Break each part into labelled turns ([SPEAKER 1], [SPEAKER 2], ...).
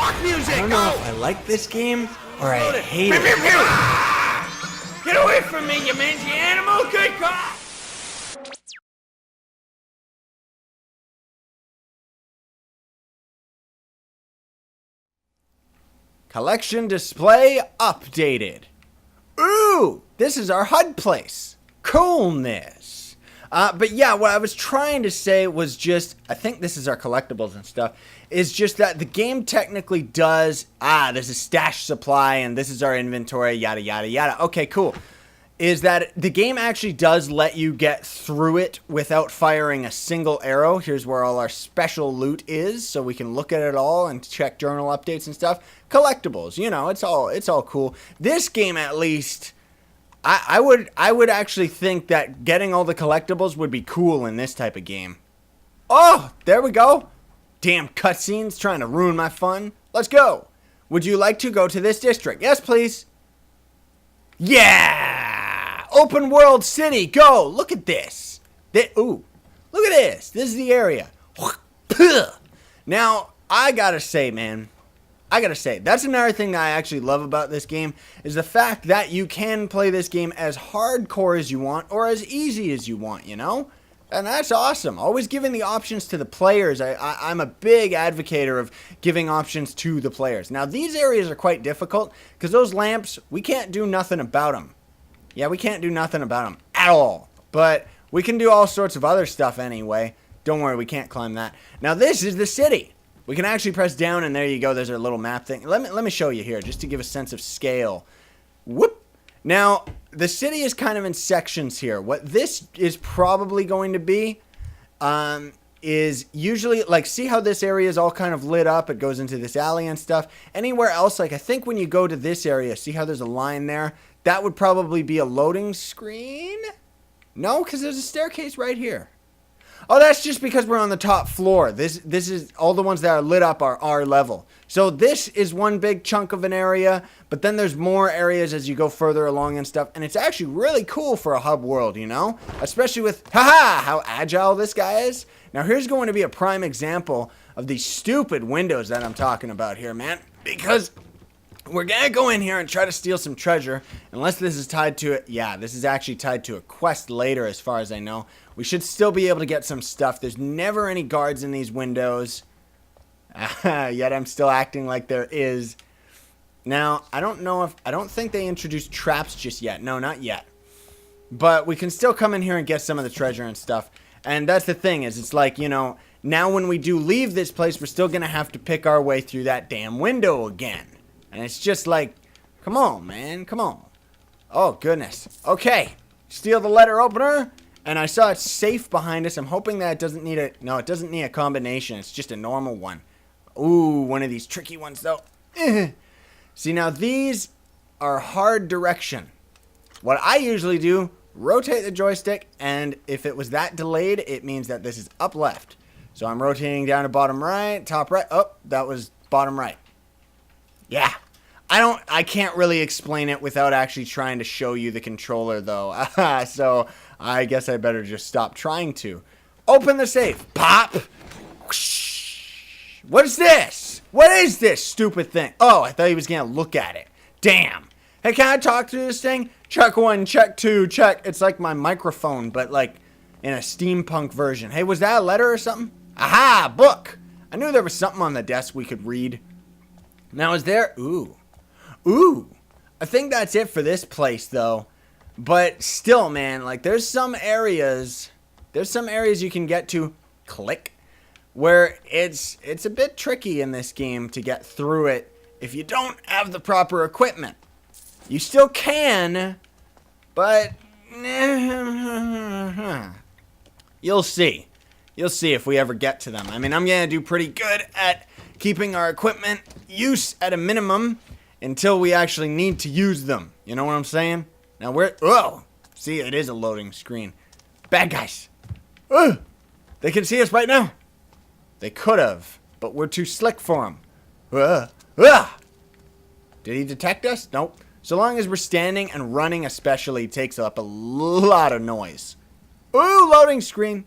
[SPEAKER 1] Rock music!
[SPEAKER 2] I don't know if I like this game or I hate
[SPEAKER 1] Pew, pew,
[SPEAKER 2] it.
[SPEAKER 1] pew. Get away from me, you mangy animal! Good God!
[SPEAKER 2] Collection display updated. Ooh, this is our HUD place. Coolness. But yeah, what I was trying to say was just, I think this is our collectibles and stuff, is just that the game technically does, there's a stash supply and this is our inventory, yada, yada, yada. Okay, cool. Is that the game actually does let you get through it without firing a single arrow. Here's where all our special loot is, so we can look at it all and check journal updates and stuff. Collectibles, you know, it's all cool. This game, at least, I would actually think that getting all the collectibles would be cool in this type of game. Oh, there we go. Damn cutscenes trying to ruin my fun. Let's go. Would you like to go to this district? Yes, please. Yeah. Open world city, go! Look at this. Ooh, look at this. This is the area. Now, I gotta say, man, that's another thing that I actually love about this game, is the fact that you can play this game as hardcore as you want, or as easy as you want, you know? And that's awesome. Always giving the options to the players. I'm a big advocator of giving options to the players. Now, these areas are quite difficult, because those lamps, we can't do nothing about them. Yeah, we can't do nothing about them at all. But we can do all sorts of other stuff anyway. Don't worry, we can't climb that. Now, this is the city. We can actually press down, and there you go. There's our little map thing. Let me show you here, just to give a sense of scale. Whoop. Now, the city is kind of in sections here. What this is probably going to be is usually, like, see how this area is all kind of lit up? It goes into this alley and stuff. Anywhere else, like, I think when you go to this area, see how there's a line there? That would probably be a loading screen? No, because there's a staircase right here. Oh, that's just because we're on the top floor. This is, all the ones that are lit up are our level. So this is one big chunk of an area, but then there's more areas as you go further along and stuff. And it's actually really cool for a hub world, you know? Especially with, how agile this guy is. Now here's going to be a prime example of these stupid windows that I'm talking about here, man. Because we're going to go in here and try to steal some treasure. Unless this is tied to it. Yeah, this is actually tied to a quest later as far as I know. We should still be able to get some stuff. There's never any guards in these windows. Yet I'm still acting like there is. Now, I don't think they introduced traps just yet. No, not yet. But we can still come in here and get some of the treasure and stuff. And that's the thing, is it's like, you know, now when we do leave this place, we're still going to have to pick our way through that damn window again. And it's just like, come on, man, come on. Oh, goodness. Okay, steal the letter opener. And I saw it's safe behind us. I'm hoping that it doesn't need no, it doesn't need a combination. It's just a normal one. Ooh, one of these tricky ones, though. See, now these are hard direction. What I usually do, rotate the joystick, and if it was that delayed, it means that this is up left. So I'm rotating down to bottom right, top right. Oh, that was bottom right. Yeah. I can't really explain it without actually trying to show you the controller, though. So I guess I better just stop trying to. Open the safe. Pop. What is this? What is this stupid thing? Oh, I thought he was going to look at it. Damn. Hey, can I talk through this thing? Check 1, check 2, check. It's like my microphone, but like in a steampunk version. Hey, was that a letter or something? Aha, book. I knew there was something on the desk we could read. Now, is there... Ooh. I think that's it for this place, though. But still, man, like, there's some areas you can get to, click, where it's a bit tricky in this game to get through it if you don't have the proper equipment. You still can, but you'll see. You'll see if we ever get to them. I mean, I'm going to do pretty good at keeping our equipment use at a minimum until we actually need to use them. You know what I'm saying? Now oh, see, it is a loading screen. Bad guys. They can see us right now. They could have, but we're too slick for them. Did he detect us? Nope. So long as we're standing and running especially takes up a lot of noise. Ooh, loading screen.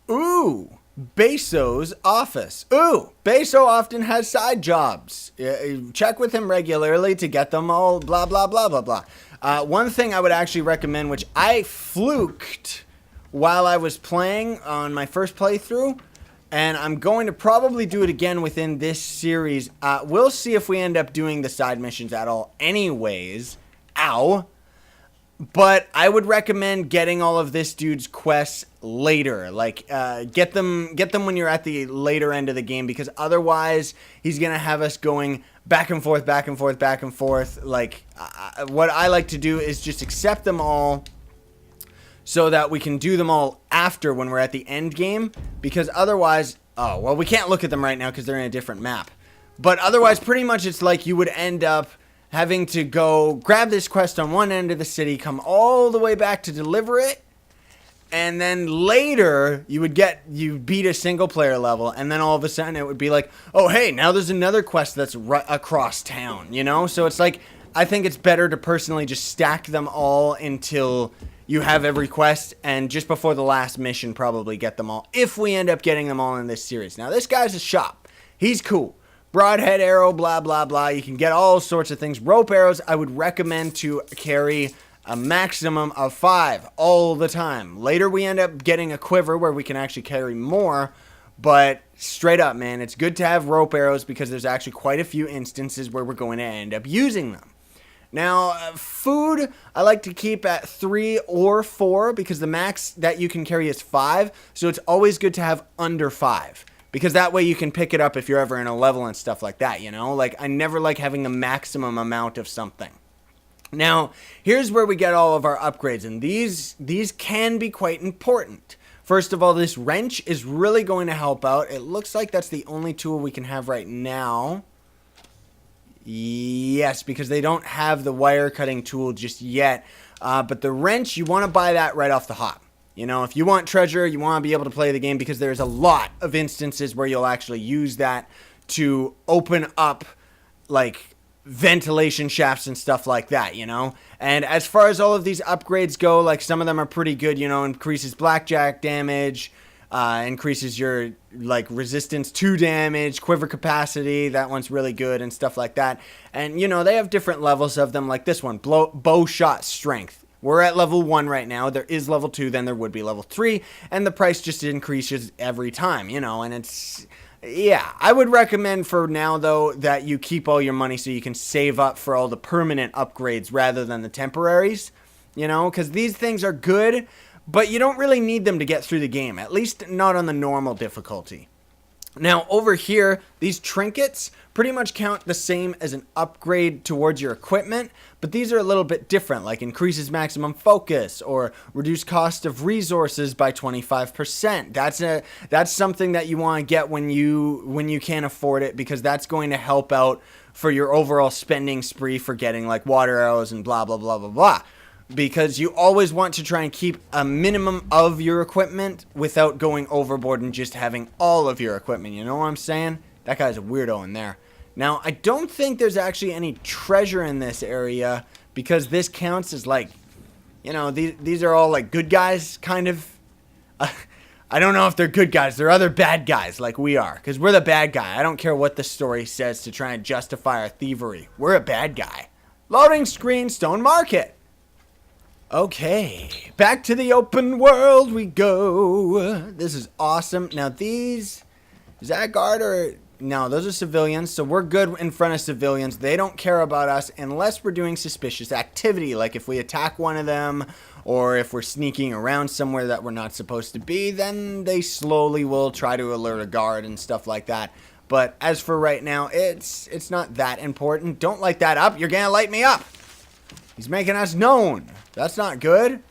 [SPEAKER 2] Ooh. Basso's office. Ooh, Basso often has side jobs. Check with him regularly to get them all blah, blah, blah, blah, blah. One thing I would actually recommend, which I fluked while I was playing on my first playthrough, and I'm going to probably do it again within this series. We'll see if we end up doing the side missions at all anyways. Ow. But I would recommend getting all of this dude's quests later. Like, get them when you're at the later end of the game, because otherwise he's going to have us going back and forth, back and forth, back and forth. Like, what I like to do is just accept them all so that we can do them all after when we're at the end game. Because otherwise, oh, well, we can't look at them right now because they're in a different map. But otherwise, pretty much it's like you would end up having to go grab this quest on one end of the city, come all the way back to deliver it, and then later you beat a single player level, and then all of a sudden it would be like, oh hey, now there's another quest that's across town, you know? So it's like, I think it's better to personally just stack them all until you have every quest, and just before the last mission probably get them all, if we end up getting them all in this series. Now this guy's a shop. He's cool. Broadhead arrow, blah, blah, blah. You can get all sorts of things. Rope arrows, I would recommend to carry a maximum of 5 all the time. Later, we end up getting a quiver where we can actually carry more. But straight up, man, it's good to have rope arrows because there's actually quite a few instances where we're going to end up using them. Now, food, I like to keep at 3 or 4 because the max that you can carry is 5. So it's always good to have under 5. Because that way you can pick it up if you're ever in a level and stuff like that, you know? Like, I never like having the maximum amount of something. Now, here's where we get all of our upgrades, and these can be quite important. First of all, this wrench is really going to help out. It looks like that's the only tool we can have right now. Yes, because they don't have the wire cutting tool just yet. But the wrench, you want to buy that right off the hop. You know, if you want treasure, you want to be able to play the game, because there's a lot of instances where you'll actually use that to open up, like, ventilation shafts and stuff like that, you know? And as far as all of these upgrades go, like, some of them are pretty good, you know, increases blackjack damage, increases your, like, resistance to damage, quiver capacity, that one's really good, and stuff like that. And, you know, they have different levels of them, like this one, bow shot strength. We're at level 1 right now. There is level 2, then there would be level 3, and the price just increases every time, you know, and it's, yeah. I would recommend for now, though, that you keep all your money so you can save up for all the permanent upgrades rather than the temporaries, you know, because these things are good, but you don't really need them to get through the game, at least not on the normal difficulty. Now, over here, these trinkets pretty much count the same as an upgrade towards your equipment, but these are a little bit different, like increases maximum focus or reduce cost of resources by 25%. That's something that you want to get when you can't afford it, because that's going to help out for your overall spending spree for getting like water arrows and blah, blah, blah, blah, blah. Because you always want to try and keep a minimum of your equipment without going overboard and just having all of your equipment. You know what I'm saying? That guy's a weirdo in there. Now, I don't think there's actually any treasure in this area, because this counts as, like, you know, these are all, like, good guys, kind of. I don't know if they're good guys. They're other bad guys, like we are, because we're the bad guy. I don't care what the story says to try and justify our thievery. We're a bad guy. Loading screen, Stone Market. Okay, back to the open world we go. This is awesome. Now these, is that a guard or, no, those are civilians, so we're good in front of civilians. They don't care about us unless we're doing suspicious activity, like if we attack one of them, or if we're sneaking around somewhere that we're not supposed to be, then they slowly will try to alert a guard and stuff like that. But as for right now, it's not that important. Don't light that up. You're gonna light me up. He's making us known. That's not good.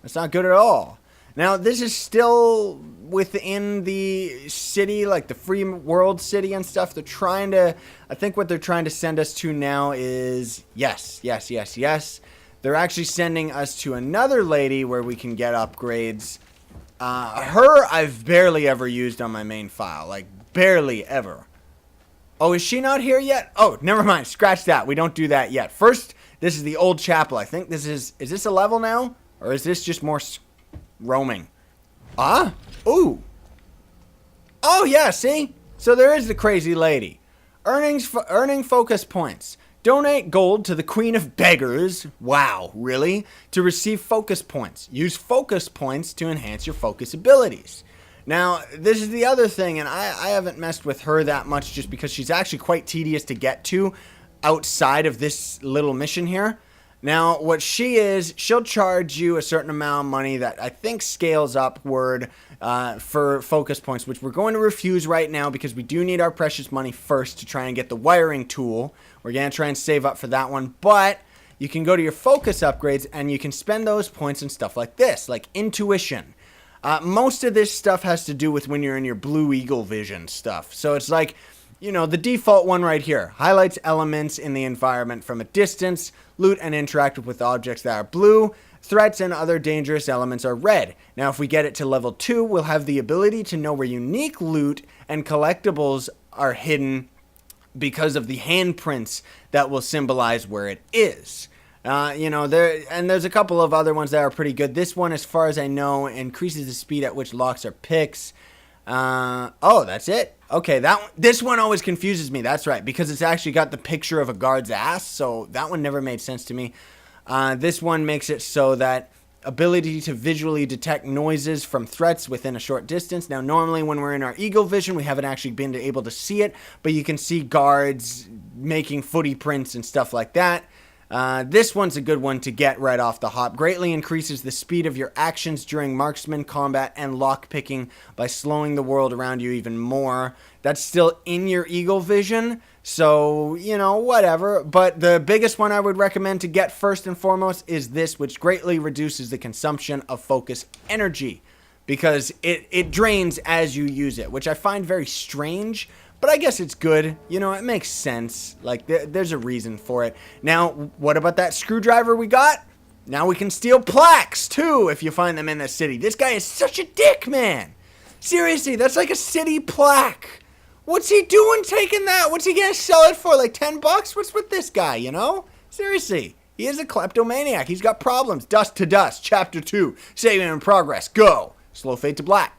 [SPEAKER 2] That's not good at all. Now, this is still within the city, like the free world city and stuff. They're trying to, I think what they're trying to send us to now is, yes. They're actually sending us to another lady where we can get upgrades. Her, I've barely ever used on my main file. Like, barely ever. Oh, is she not here yet? Oh, never mind. Scratch that. We don't do that yet. First, this is the old chapel. I think this is this a level now? Or is this just more roaming? Ah? Ooh. Oh, yeah, see? So there is the crazy lady. Earning focus points. Donate gold to the Queen of Beggars. Wow, really? To receive focus points. Use focus points to enhance your focus abilities. Now, this is the other thing, and I haven't messed with her that much just because she's actually quite tedious to get to outside of this little mission here. Now, what she is, she'll charge you a certain amount of money that I think scales upward for focus points, which we're going to refuse right now because we do need our precious money first to try and get the wiring tool. We're going to try and save up for that one, but you can go to your focus upgrades and you can spend those points in stuff like this, like intuition. Most of this stuff has to do with when you're in your blue eagle vision stuff. So it's like, you know, the default one right here highlights elements in the environment from a distance, loot and interact with objects that are blue. Threats and other dangerous elements are red. Now, if we get it to level 2, we'll have the ability to know where unique loot and collectibles are hidden because of the handprints that will symbolize where it is. There's a couple of other ones that are pretty good. This one, as far as I know, increases the speed at which locks are picked. That's it. Okay, this one always confuses me. That's right, because it's actually got the picture of a guard's ass, so that one never made sense to me. This one makes it so that ability to visually detect noises from threats within a short distance. Now, normally when we're in our eagle vision, we haven't actually been able to see it, but you can see guards making footy prints and stuff like that. This one's a good one to get right off the hop. Greatly increases the speed of your actions during marksman combat and lockpicking by slowing the world around you even more. That's still in your eagle vision, so, whatever. But the biggest one I would recommend to get first and foremost is this, which greatly reduces the consumption of focus energy because it drains as you use it, which I find very strange. But I guess it's good. It makes sense. Like, there's a reason for it. Now, what about that screwdriver we got? Now we can steal plaques, too, if you find them in the city. This guy is such a dick, man. Seriously, that's like a city plaque. What's he doing taking that? What's he gonna sell it for, like $10? What's with this guy, Seriously, he is a kleptomaniac. He's got problems. Dust to Dust, Chapter 2. Saving in progress. Go. Slow fade to black.